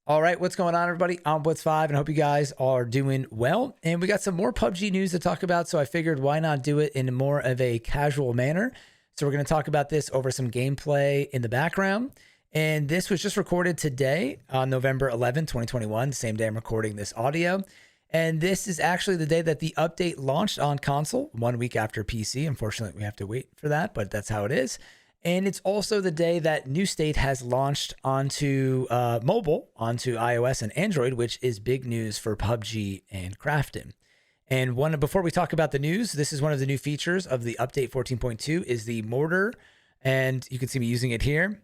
All right, what's going on, everybody? I'm Blitz5, and I hope you guys are doing well. And we got some more PUBG news to talk about, so I figured why not do it in more of a casual manner. So we're going to talk about this over some gameplay in the background. And this was just recorded today on November 11, 2021, the same day I'm recording this audio. And this is actually the day that the update launched on console, 1 week after PC. Unfortunately, we have to wait for that, but that's how it is. And it's also the day that New State has launched onto mobile, onto iOS and Android, which is big news for PUBG and Crafton. And before we talk about the news, this is one of the new features of the update 14.2 is the mortar. And you can see me using it here.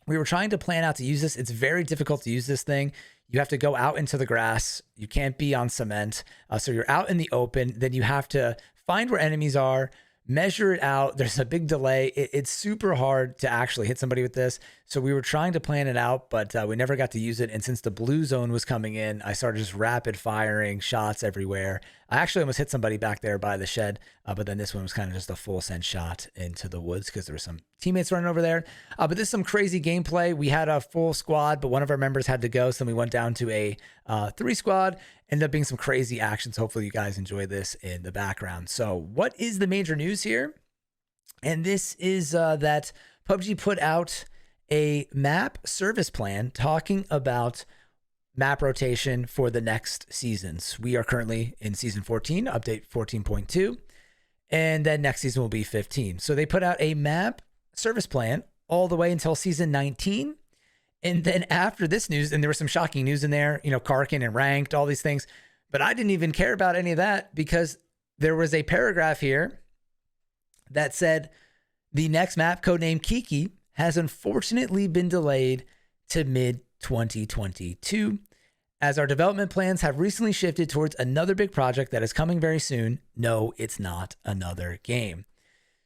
We were trying to plan out to use this. It's very difficult to use this thing. You have to go out into the grass. You can't be on cement. So you're out in the open. Then you have to find where enemies are, measure it out. There's a big delay. It's super hard to actually hit somebody with this. So we were trying to plan it out, but we never got to use it. And since the blue zone was coming in, I started just rapid firing shots everywhere. I actually almost hit somebody back there by the shed, but then this one was kind of just a full send shot into the woods because there were some teammates running over there. But this is some crazy gameplay. We had a full squad, but one of our members had to go. So then we went down to a 3 squad. Ended up being some crazy actions. Hopefully you guys enjoy this in the background. So what is the major news here? And this is that PUBG put out a map service plan talking about map rotation for the next seasons. We are currently in season 14, update 14.2, and then next season will be 15. So they put out a map service plan all the way until season 19. And then after this news, and there was some shocking news in there, you know, Karkin and ranked, all these things, but I didn't even care about any of that because there was a paragraph here that said the next map, codename Kiki, has unfortunately been delayed to mid-2022 as our development plans have recently shifted towards another big project that is coming very soon. No, it's not another game.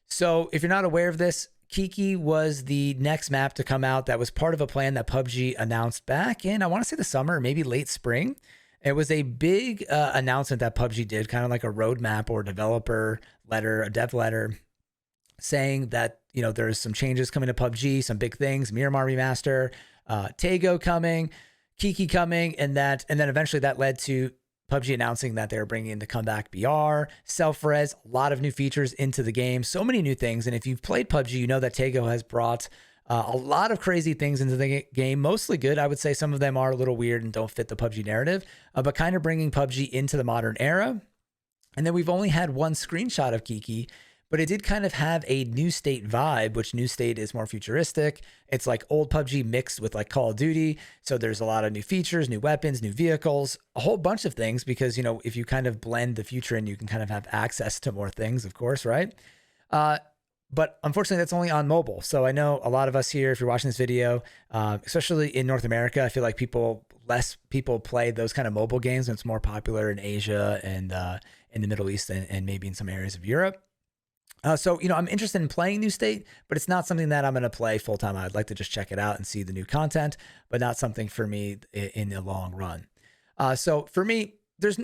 So if you're not aware of this, Kiki was the next map to come out that was part of a plan that PUBG announced back in, I want to say the summer, maybe late spring. It was a big announcement that PUBG did, kind of like a roadmap or developer letter, a dev letter, saying that, you know, there's some changes coming to PUBG, some big things, Miramar remaster, Taego coming, Kiki coming, and then eventually that led to PUBG announcing that they were bringing in the comeback BR, self-res, a lot of new features into the game, so many new things. And if you've played PUBG, you know that Taego has brought a lot of crazy things into the game, mostly good. I would say some of them are a little weird and don't fit the PUBG narrative, but kind of bringing PUBG into the modern era. And then we've only had one screenshot of Kiki, but it did kind of have a New State vibe, which New State is more futuristic. It's like old PUBG mixed with like Call of Duty. So there's a lot of new features, new weapons, new vehicles, a whole bunch of things because, you know, if you kind of blend the future in, you can kind of have access to more things, of course, right? But unfortunately, that's only on mobile. So I know a lot of us here, if you're watching this video, especially in North America, I feel like less people play those kind of mobile games, and it's more popular in Asia and in the Middle East and maybe in some areas of Europe. So, you know, I'm interested in playing New State, but it's not something that I'm going to play full time. I'd like to just check it out and see the new content, but not something for me in the long run. So for me,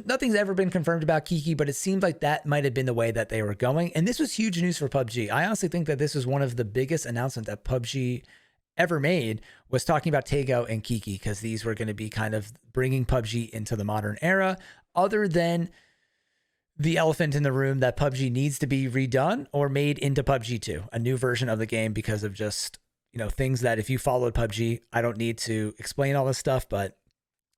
nothing's ever been confirmed about Kiki, but it seemed like that might have been the way that they were going. And this was huge news for PUBG. I honestly think that this was one of the biggest announcements that PUBG ever made, was talking about Taego and Kiki, because these were going to be kind of bringing PUBG into the modern era, other than the elephant in the room that PUBG needs to be redone or made into PUBG 2, a new version of the game, because of just, you know, things that if you followed PUBG, I don't need to explain all this stuff, but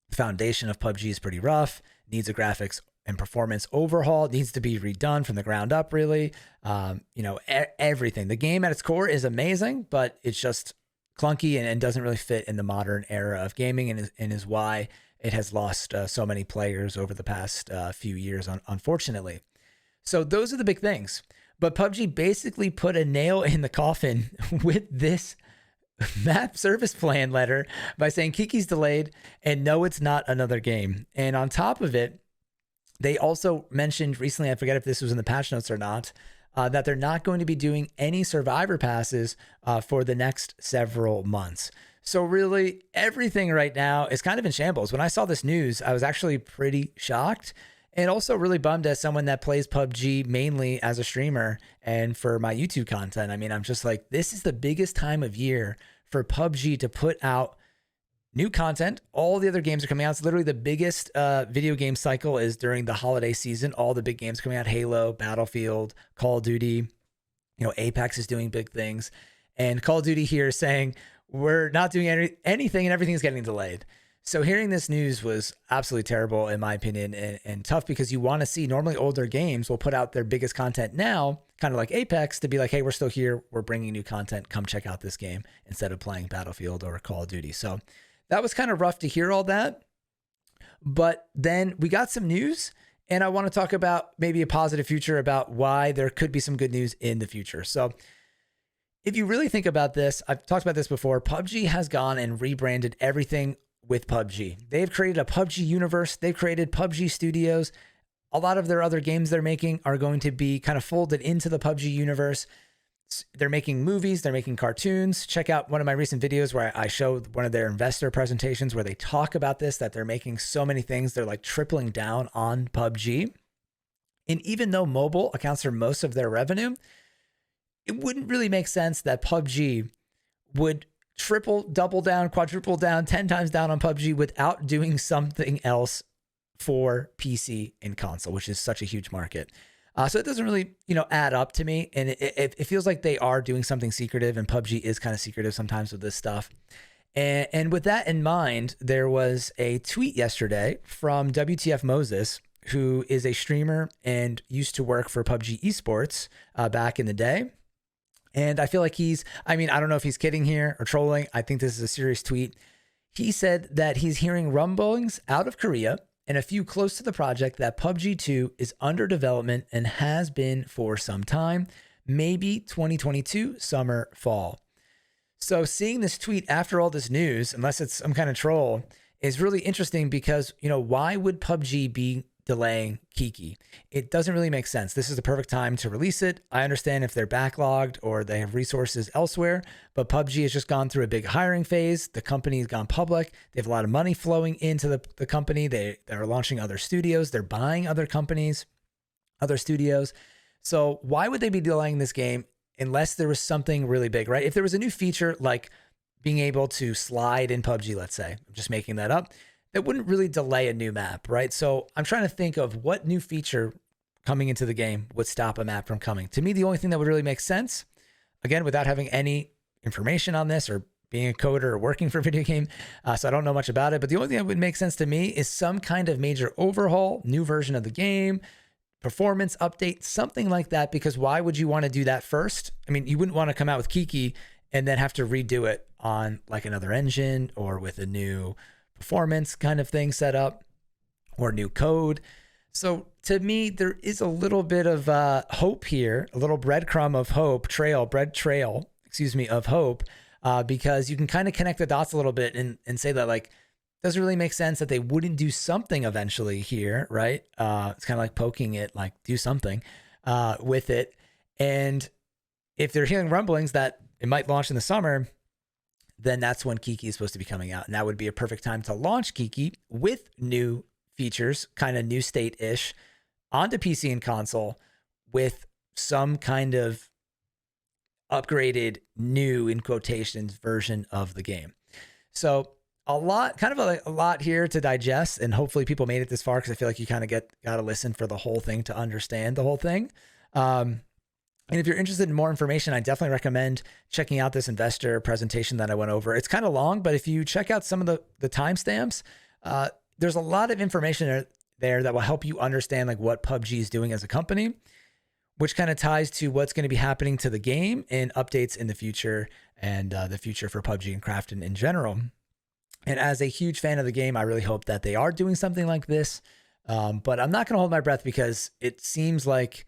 the foundation of PUBG is pretty rough, needs a graphics and performance overhaul, needs to be redone from the ground up, really. You know, everything. The game at its core is amazing, but it's just clunky and doesn't really fit in the modern era of gaming, and is why it has lost so many players over the past few years, unfortunately. So those are the big things. But PUBG basically put a nail in the coffin with this map service plan letter by saying Kiki's delayed and no, it's not another game. And on top of it, they also mentioned recently, I forget if this was in the patch notes or not, that they're not going to be doing any survivor passes for the next several months. So really, everything right now is kind of in shambles. When I saw this news, I was actually pretty shocked and also really bummed as someone that plays PUBG mainly as a streamer and for my YouTube content. I mean, I'm just like, this is the biggest time of year for PUBG to put out new content. All the other games are coming out. It's literally the biggest video game cycle is during the holiday season. All the big games coming out: Halo, Battlefield, Call of Duty. Apex is doing big things, and Call of Duty here is saying we're not doing anything and everything's getting delayed. So hearing this news was absolutely terrible in my opinion, and tough, because you want to see, normally older games will put out their biggest content now, kind of like Apex, to be like, hey, we're still here. We're bringing new content. Come check out this game, instead of playing Battlefield or Call of Duty. So that was kind of rough to hear all that. But then we got some news, and I want to talk about maybe a positive future, about why there could be some good news in the future. So if you really think about this, I've talked about this before, PUBG has gone and rebranded everything with PUBG. They've created a PUBG universe. They've created PUBG studios. A lot of their other games they're making are going to be kind of folded into the PUBG universe. They're making movies. They're making cartoons. Check out one of my recent videos where I showed one of their investor presentations where they talk about this, that they're making so many things. They're like tripling down on PUBG. And even though mobile accounts for most of their revenue, it wouldn't really make sense that PUBG would triple, double down, quadruple down, 10 times down on PUBG without doing something else for PC and console, which is such a huge market. So it doesn't really, add up to me. And it feels like they are doing something secretive, and PUBG is kind of secretive sometimes with this stuff. And with that in mind, there was a tweet yesterday from WTF Moses, who is a streamer and used to work for PUBG Esports back in the day. And I feel like I don't know if he's kidding here or trolling. I think this is a serious tweet. He said that he's hearing rumblings out of Korea and a few close to the project that PUBG 2 is under development and has been for some time, maybe 2022, summer, fall. So seeing this tweet after all this news, unless it's some kind of troll, is really interesting because, why would PUBG be delaying Kiki? It doesn't really make sense. This is the perfect time to release it. I understand if they're backlogged or they have resources elsewhere, but PUBG has just gone through a big hiring phase. The company's gone public. They have a lot of money flowing into the company. They're launching other studios. They're buying other companies, other studios. So why would they be delaying this game unless there was something really big, right? If there was a new feature like being able to slide in PUBG, let's say, I'm just making that up, that wouldn't really delay a new map, right? So I'm trying to think of what new feature coming into the game would stop a map from coming. To me, the only thing that would really make sense, again, without having any information on this or being a coder or working for a video game, so I don't know much about it, but the only thing that would make sense to me is some kind of major overhaul, new version of the game, performance update, something like that, because why would you want to do that first? I mean, you wouldn't want to come out with Kiki and then have to redo it on like another engine or with a new performance kind of thing set up or new code. So to me, there is a little bit of hope here, a little breadcrumb of hope, bread trail, of hope, because you can kind of connect the dots a little bit and say that, like, it doesn't really make sense that they wouldn't do something eventually here, right? It's kind of like poking it, like do something with it. And if they're hearing rumblings that it might launch in the summer, then that's when Kiki is supposed to be coming out. And that would be a perfect time to launch Kiki with new features, kind of new state-ish, onto PC and console with some kind of upgraded, new, in quotations, version of the game. So a lot here to digest, and hopefully people made it this far, because I feel like you kind of got to listen for the whole thing to understand the whole thing. And if you're interested in more information, I definitely recommend checking out this investor presentation that I went over. It's kind of long, but if you check out some of the timestamps, there's a lot of information there that will help you understand like what PUBG is doing as a company, which kind of ties to what's going to be happening to the game and updates in the future, and the future for PUBG and Crafton in general. And as a huge fan of the game, I really hope that they are doing something like this. But I'm not going to hold my breath, because it seems like,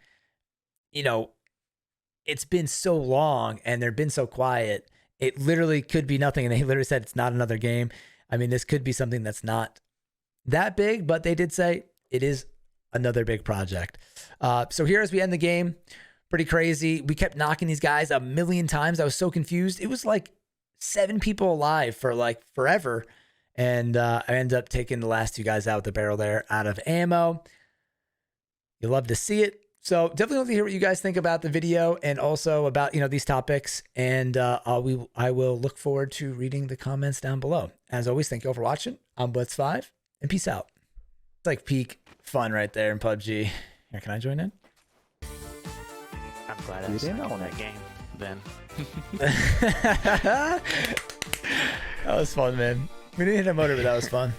it's been so long and they've been so quiet. It literally could be nothing. And they literally said it's not another game. I mean, this could be something that's not that big, but they did say it is another big project. So here, as we end the game, pretty crazy. We kept knocking these guys a million times. I was so confused. It was like 7 people alive for like forever. And I ended up taking the last 2 guys out with the barrel there out of ammo. You love to see it. So definitely love to hear what you guys think about the video and also about, these topics. And I will look forward to reading the comments down below. As always, thank you all for watching. I'm Blitz5 and peace out. It's like peak fun right there in PUBG. Here, can I join in? I'm glad I didn't know that game then. That was fun, man. We didn't hit a motor, but that was fun.